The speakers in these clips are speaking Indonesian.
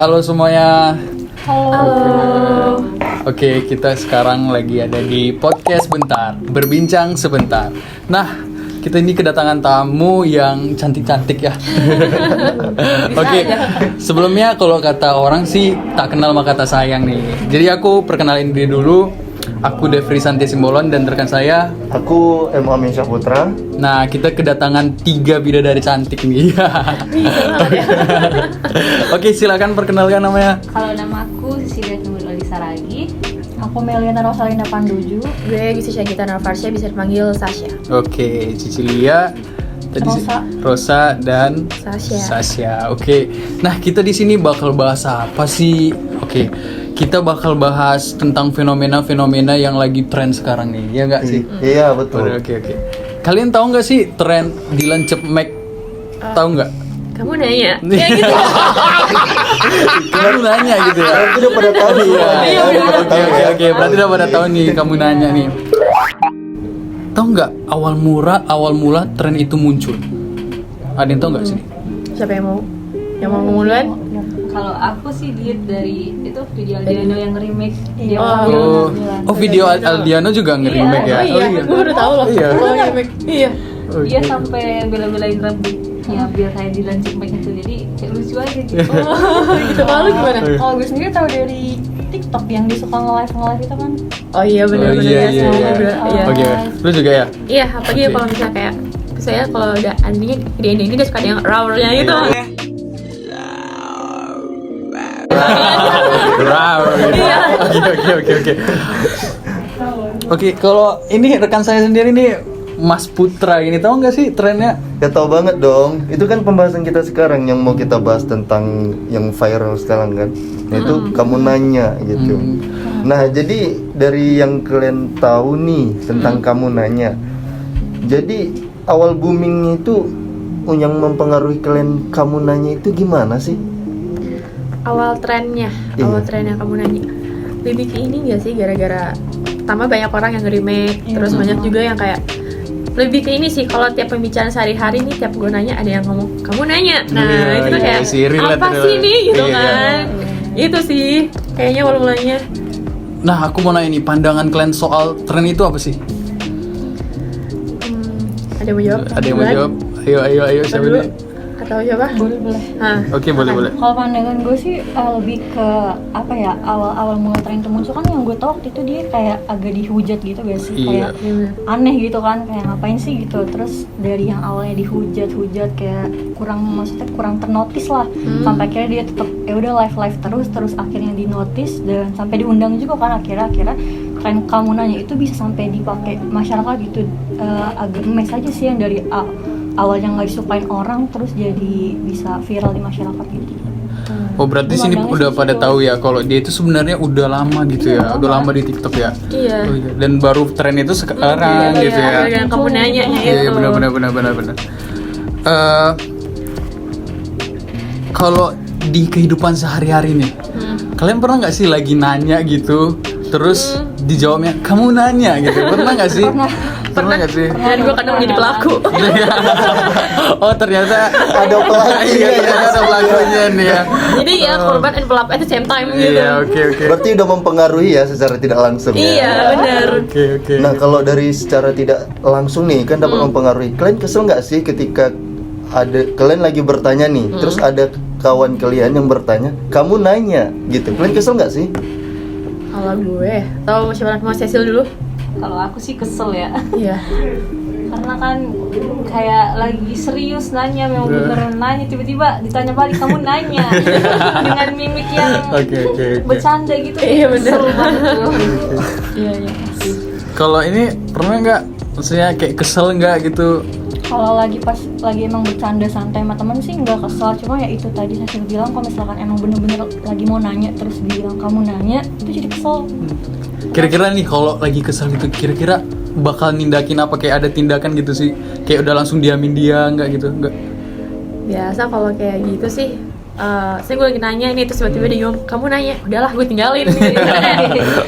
Halo semuanya. Halo. Oke, kita sekarang lagi ada di podcast bentar, berbincang sebentar. Nah, kita ini kedatangan tamu yang cantik-cantik ya. Oke, sebelumnya kalau kata orang sih tak kenal maka tak sayang nih. Jadi aku perkenalin diri dulu. Aku Devri Santi Simbolon dan rekan saya. Aku M. Amin Syahputra. Nah, kita kedatangan 3 bidadari cantik nih. Oke, silakan perkenalkan namanya. Kalau nama aku Cecilia Nurul Saragi. Aku Meliana Rosalinda Panduju. Gue Gisisha Gita Nafarsya, bisa dipanggil Sasha. Oke, Cecilia, tadi Rosa dan Sasha. Oke. Nah, kita di sini bakal bahas apa sih? Oke. Kita bakal bahas tentang fenomena-fenomena yang lagi tren sekarang nih. Ya enggak sih? Iya, betul. Oke. Kalian tahu nggak sih tren Dylan Cepmek? Tahu nggak? Kamu nanya? Ya gitu. Kamu nanya gitu ya. Berarti udah pada tahu ya. Oke. Berarti udah pada tahu nih, kamu nanya nih. Tahu nggak awal mula tren itu muncul? Ada yang tahu nggak sih? Siapa yang mau? Yang mau ngomong? Kalau aku sih lihat dari itu video Aldiano yang remake. Dia Video Aldiano juga nge-remake ya? Oh iya, gue baru tahu loh. Iya. Kalau remake. Iya. Dia sampai bela-belain rambutnya biar kayak Dylan Cepmek itu. Jadi kayak lucu aja gitu. Gitu. Kalau lu gimana? Kalau gue sendiri tahu dari TikTok yang dia suka nge-live itu kan. Oh iya, benar. Iya. Oke. Lu juga ya? Iya, apalagi kalau misalnya kayak saya kalau udah anjingnya di ending ini dia suka ada yang rowernya gitu. Oke. Oke, kalau ini rekan saya sendiri nih, Mas Putra ini, tahu nggak sih trennya? Ya tahu banget dong. Itu kan pembahasan kita sekarang yang mau kita bahas tentang yang viral sekarang kan. Itu kamu nanya gitu. Nah, jadi dari yang kalian tahu nih tentang kamu nanya. Jadi awal boomingnya itu yang mempengaruhi kalian kamu nanya itu gimana sih? Awal trennya kamu nanya. Lebih ke ini nggak sih, gara-gara pertama banyak orang yang nge-remake, terus banyak juga yang kayak lebih ke ini sih. Kalau tiap pembicaraan sehari-hari nih, tiap gue nanya ada yang ngomong kamu nanya. Nah itu tuh kayak apa sih nih gitu kan. Itu sih kayaknya awal mulanya. Nah, aku mau nanya nih, pandangan kalian soal tren itu apa sih? Ada yang mau jawab? Ada yang mau jawab? Ayo siapa dulu. nih? Atau siapa? Boleh. Oke, boleh. Kalau pandangan gue sih lebih ke apa ya, awal mula tren itu muncul kan yang gue tau waktu itu dia kayak agak dihujat gitu gak sih? Iya. Kayak aneh gitu kan, kayak ngapain sih gitu. Terus dari yang awalnya dihujat kayak kurang ternotis lah. Sampai akhirnya dia tetap ya udah live terus akhirnya dinotis dan sampai diundang juga kan akhirnya tren kamu nanya itu bisa sampai dipakai masyarakat gitu. Agak emes aja sih yang dari awalnya nggak disukain orang terus jadi bisa viral di masyarakat gitu. Oh, berarti sini udah pada tahu ya kalau dia itu sebenarnya udah lama gitu ya, udah lama di TikTok ya. Iya. Oh, iya. Dan baru tren itu sekarang gitu ya. Yang kamu nanya itu. Iya, benar. Kalau di kehidupan sehari-hari nih, kalian pernah nggak sih lagi nanya gitu, terus dijawabnya kamu nanya gitu, pernah nggak sih? Pernah nggak sih? Dan gue kadang menjadi pelaku. Oh, ternyata Ada pelakunya. Iya, ada pelakunya nih ya. Jadi ya korban and pelaku at the same time gitu. Iya, oke. Berarti udah mempengaruhi ya secara tidak langsung ya. Iya, benar. Oke. Nah, kalau dari secara tidak langsung nih kan dapat mempengaruhi. Kalian kesel nggak sih ketika kalian lagi bertanya nih, terus ada kawan kalian yang bertanya, kamu nanya gitu. Kalian kesel nggak sih? Kalau gue, tahu siapa mau Cecil dulu? Kalau aku sih kesel ya. Iya. Karena kan kayak lagi serius nanya, memang beneran nanya, tiba-tiba ditanya balik kamu nanya dengan mimik yang Oke. bercanda gitu. Iya, bener. Kesel banget tuh. Iya. Kalau ini pernah nggak? Maksudnya kayak kesel nggak gitu? Kalau lagi emang bercanda santai sama temen sih nggak kesel, cuma ya itu tadi saya bilang kalau misalkan emang bener-bener lagi mau nanya terus dibilang kamu nanya itu jadi kesel. Kira-kira nih kalau lagi kesel gitu, kira-kira bakal nindakin apa, kayak ada tindakan gitu sih? Kayak udah langsung diamin dia nggak gitu? Nggak? Biasa kalau kayak gitu sih. Saya gue lagi nanya ini, terus tiba-tiba dia ngomong kamu nanya, udahlah gue tinggalin gitu.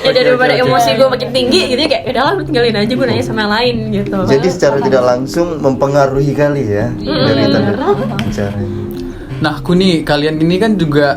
Ya daripada emosi gue makin tinggi gitu ya, kayak udahlah gue tinggalin aja, gue nanya sama yang lain gitu. Jadi secara tidak langsung mempengaruhi kali ya dari tanda cara. Nah, aku nih, kalian ini kan juga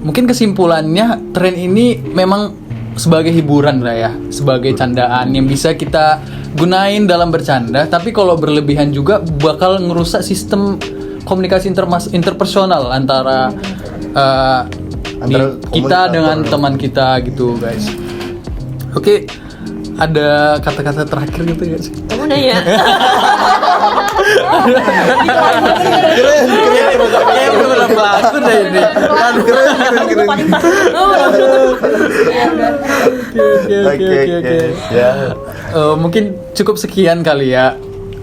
mungkin kesimpulannya tren ini memang sebagai hiburan lah ya, sebagai candaan yang bisa kita gunain dalam bercanda, tapi kalau berlebihan juga bakal ngerusak sistem komunikasi interpersonal antara Antara kita komunitas dengan orang. teman kita gitu guys. Oke, ada kata-kata terakhir gitu guys. Kamu nanya. Kayak udah pelakon deh ini. Oke. Ya. Mungkin cukup sekian kali ya.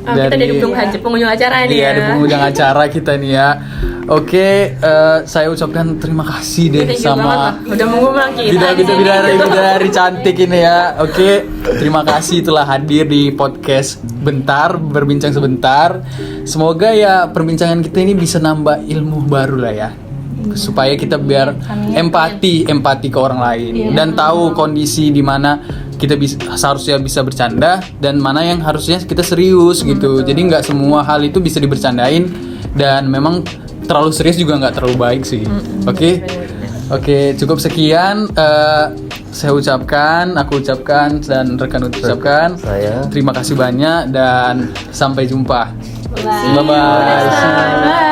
Kita dari pengunjung acara nih Iya, ya. ada pengunjung acara kita nih ya. Oke, saya ucapkan terima kasih deh Thank you banget sama lah. Udah mengundang kita. bidadari cantik ini ya. Oke, terima kasih telah hadir di podcast Bentar, berbincang sebentar. Semoga ya perbincangan kita ini bisa nambah ilmu baru lah ya. Supaya kita biar empati ke orang lain dan tahu kondisi di mana kita seharusnya bisa bercanda dan mana yang harusnya kita serius gitu. Jadi nggak semua hal itu bisa dibercandain dan memang terlalu serius juga nggak terlalu baik sih. Oke, cukup sekian. Aku ucapkan dan rekan ucapkan. Saya. Terima kasih banyak dan sampai jumpa. Bye. Bye. Bye.